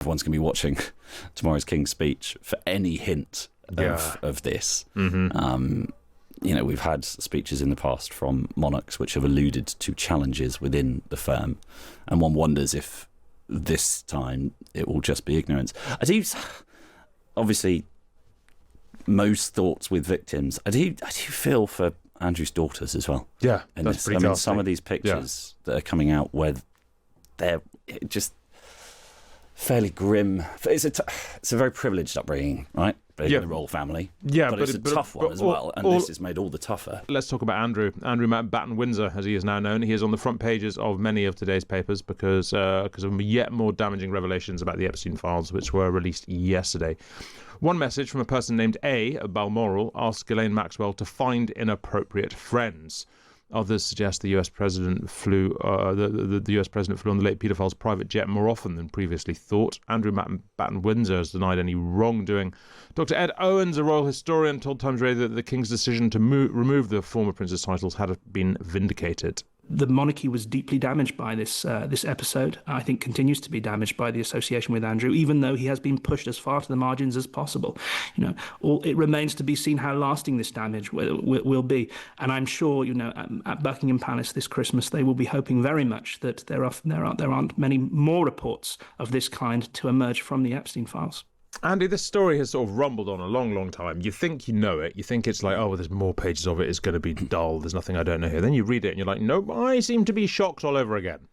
Everyone's going to be watching tomorrow's King's speech for any hint of this. We've had speeches in the past from monarchs which have alluded to challenges within the firm, and one wonders if this time it will just be ignorance. Obviously, most thoughts with victims. I do feel for Andrew's daughters as well. Yeah, that's pretty ghastly. Some of these pictures that are coming out where they're just fairly grim. It's a very privileged upbringing, right? Being in the royal family. Yeah, but it's a tough one as well, and this is made all the tougher. Let's talk about Andrew Batten Windsor, as he is now known. He is on the front pages of many of today's papers because of yet more damaging revelations about the Epstein files, which were released yesterday. One message from a person named A of Balmoral asked Ghislaine Maxwell to find inappropriate friends. Others suggest the US president flew the US president flew on the late paedophile's private jet more often than previously thought. Andrew Batten Windsor has denied any wrongdoing. Dr. Ed Owens, a royal historian, told Times Radio that the King's decision to remove the former prince's titles had been vindicated. The monarchy was deeply damaged by this episode. I think continues to be damaged by the association with Andrew, even though he has been pushed as far to the margins as possible. It remains to be seen how lasting this damage will be. And I'm sure, at Buckingham Palace this Christmas, they will be hoping very much that there aren't many more reports of this kind to emerge from the Epstein files. Andy, this story has sort of rumbled on a long, long time. You think you know it. You think it's like, there's more pages of it. It's going to be dull. There's nothing I don't know here. Then you read it and you're like, nope, I seem to be shocked all over again.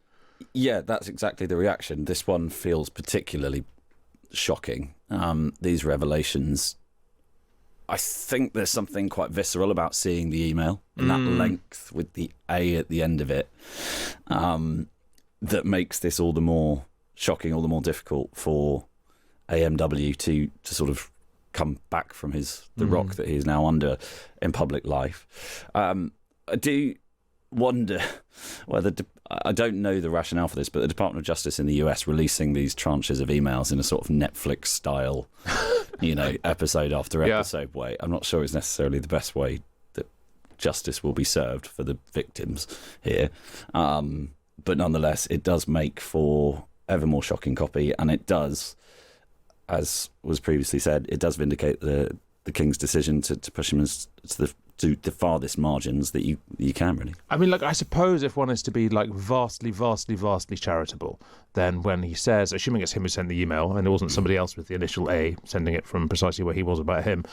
Yeah, that's exactly the reaction. This one feels particularly shocking. These revelations, I think there's something quite visceral about seeing the email and that length with the A at the end of it that makes this all the more shocking, all the more difficult for AMW to sort of come back from the rock that he is now under in public life. I do wonder whether I don't know the rationale for this, but the Department of Justice in the US releasing these tranches of emails in a sort of Netflix style, episode after episode way. I'm not sure it's necessarily the best way that justice will be served for the victims here, but nonetheless, it does make for ever more shocking copy, and it does, as was previously said, it does vindicate the King's decision to push him to the farthest margins that you can, really. I mean, I suppose if one is to be vastly, vastly, vastly charitable, then when he says, assuming it's him who sent the email and it wasn't somebody else with the initial A sending it from precisely where he was about him,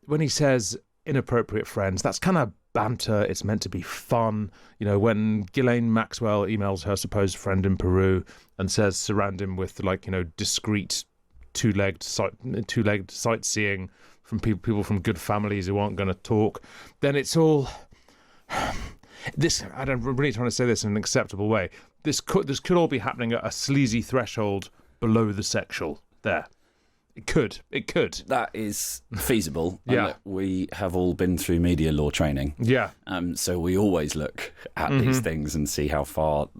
when he says inappropriate friends, that's kind of banter. It's meant to be fun. When Ghislaine Maxwell emails her supposed friend in Peru and says surround him with discreet two-legged sightseeing from people from good families who aren't going to talk, then it's all this. I'm really trying to say this in an acceptable way. This could all be happening at a sleazy threshold below the sexual. There, it could. That is feasible. Yeah, we have all been through media law training. Yeah, so we always look at these things and see how far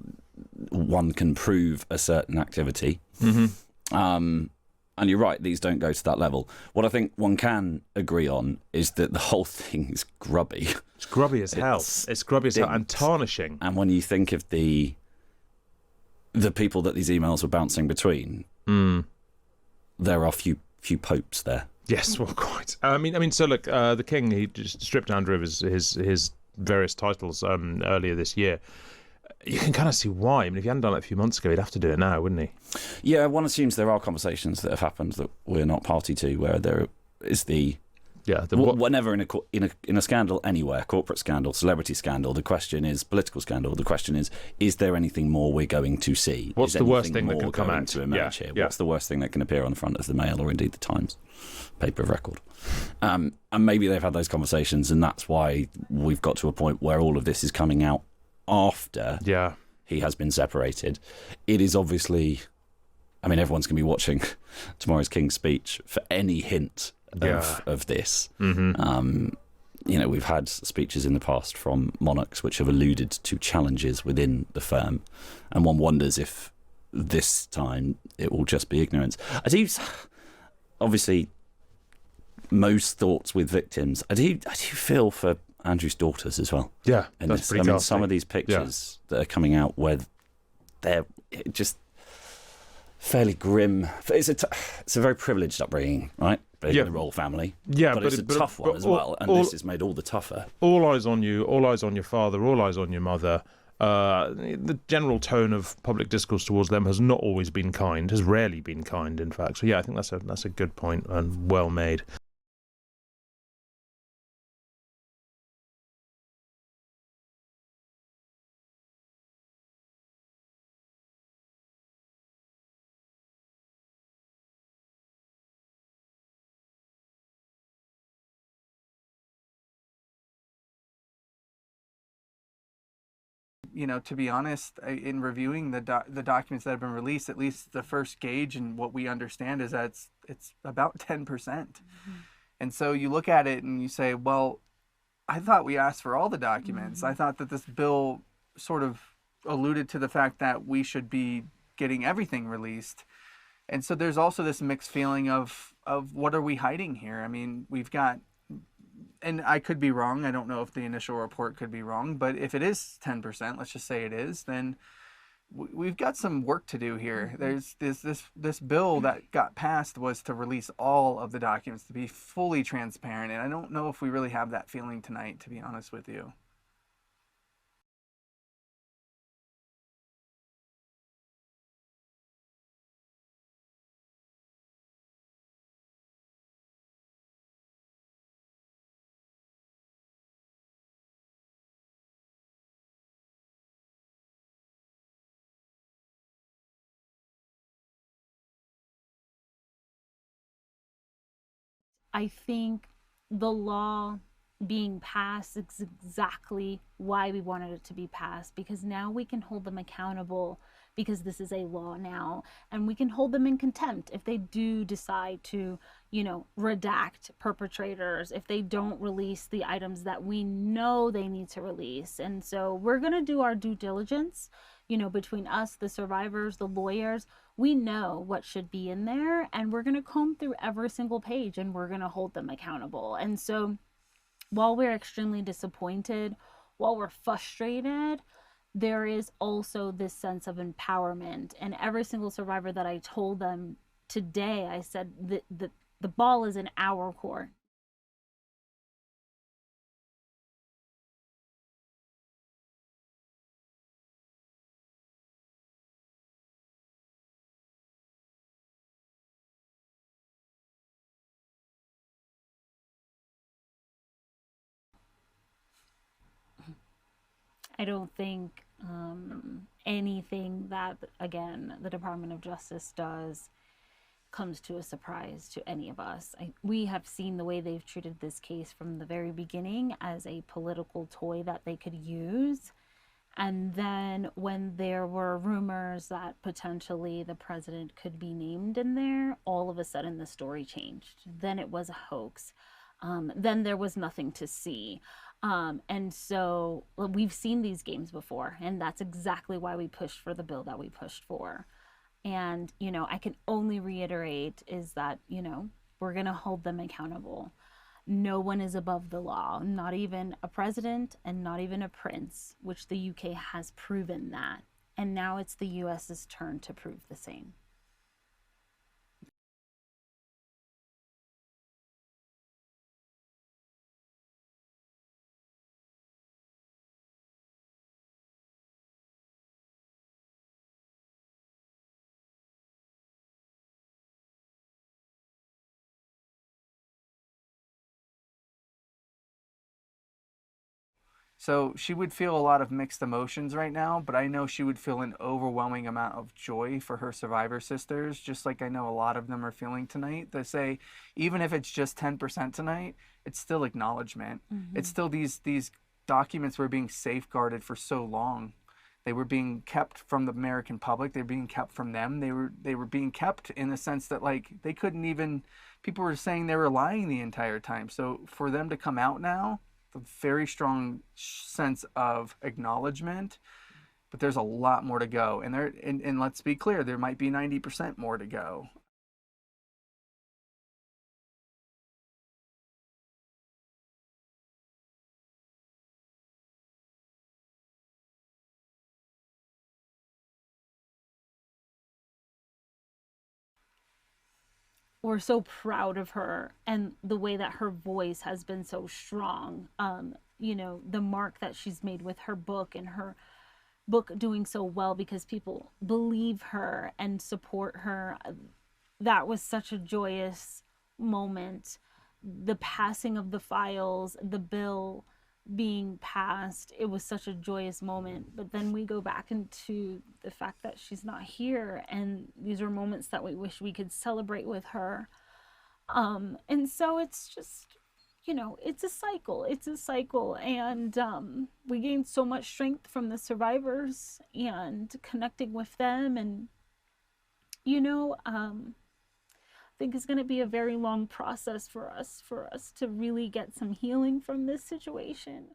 one can prove a certain activity. And you're right, these don't go to that level. What I think one can agree on is that the whole thing is grubby. It's grubby as hell. It's grubby as hell and tarnishing. And when you think of the people that these emails were bouncing between, there are few popes there. Yes, well, quite. I mean, so look, the King, he just stripped Andrew of his various titles earlier this year. You can kind of see why. I mean, if he hadn't done it a few months ago, he'd have to do it now, wouldn't he? Yeah, one assumes there are conversations that have happened that we're not party to, where there is whenever in a scandal anywhere, corporate scandal, celebrity scandal, the question is political scandal. The question is there anything more we're going to see? What's the worst thing that can come out to emerge here? What's the worst thing that can appear on the front of the Mail or indeed the Times paper of record? And maybe they've had those conversations, and that's why we've got to a point where all of this is coming out after he has been separated. It is obviously, I mean, everyone's going to be watching tomorrow's King's speech for any hint of this. We've had speeches in the past from monarchs which have alluded to challenges within the firm, and one wonders if this time it will just be ignorance. Obviously, most thoughts with victims. I do feel for Andrew's daughters as well. Yeah, that's pretty ghastly. Some of these pictures that are coming out where they're just fairly grim. It's a very privileged upbringing, right? Being in the royal family. Yeah, but it's a tough one as well, and this is made all the tougher. All eyes on you, all eyes on your father, all eyes on your mother. The general tone of public discourse towards them has not always been kind, has rarely been kind, in fact. So yeah, I think that's a good point and well made. To be honest, in reviewing the documents that have been released, at least the first gauge and what we understand is that it's about 10%. Mm-hmm. And so you look at it and you say, well, I thought we asked for all the documents. Mm-hmm. I thought that this bill sort of alluded to the fact that we should be getting everything released. And so there's also this mixed feeling of what are we hiding here? I mean, we've got, and I could be wrong. I don't know if the initial report could be wrong, but if it is 10%, let's just say it is, then we've got some work to do here. Mm-hmm. There's this bill that got passed was to release all of the documents, to be fully transparent, and I don't know if we really have that feeling tonight, to be honest with you. I think the law being passed is exactly why we wanted it to be passed, because now we can hold them accountable, because this is a law now, and we can hold them in contempt if they do decide to, redact perpetrators, if they don't release the items that we know they need to release. And so we're going to do our due diligence, between us, the survivors, the lawyers. We know what should be in there, and we're going to comb through every single page, and we're going to hold them accountable. And so while we're extremely disappointed, while we're frustrated, there is also this sense of empowerment. And every single survivor that I told them today, I said that the ball is in our court. I don't think anything that, again, the Department of Justice does comes to a surprise to any of us. We have seen the way they've treated this case from the very beginning as a political toy that they could use. And then when there were rumors that potentially the president could be named in there, all of a sudden the story changed. Then it was a hoax. Then there was nothing to see. And so we've seen these games before, and that's exactly why we pushed for the bill that we pushed for. And, I can only reiterate is that, we're going to hold them accountable. No one is above the law, not even a president and not even a prince, which the UK has proven that. And now it's the US's turn to prove the same. So she would feel a lot of mixed emotions right now, but I know she would feel an overwhelming amount of joy for her survivor sisters, just like I know a lot of them are feeling tonight. They say, even if it's just 10% tonight, it's still acknowledgement. Mm-hmm. It's still these documents were being safeguarded for so long. They were being kept from the American public. They were being kept from them. They were being kept in the sense that, like, they couldn't even, people were saying they were lying the entire time. So for them to come out now, a very strong sense of acknowledgement, but there's a lot more to go. And let's be clear, there might be 90% more to go. we're so proud of her and the way that her voice has been so strong. The mark that she's made with her book, and her book doing so well because people believe her and support her. That was such a joyous moment. The passing of the files, the bill being passed, it was such a joyous moment. But then we go back into the fact that she's not here, and these are moments that we wish we could celebrate with her. And so it's just, it's a cycle, and we gained so much strength from the survivors and connecting with them. And I think it's going to be a very long process for us to really get some healing from this situation.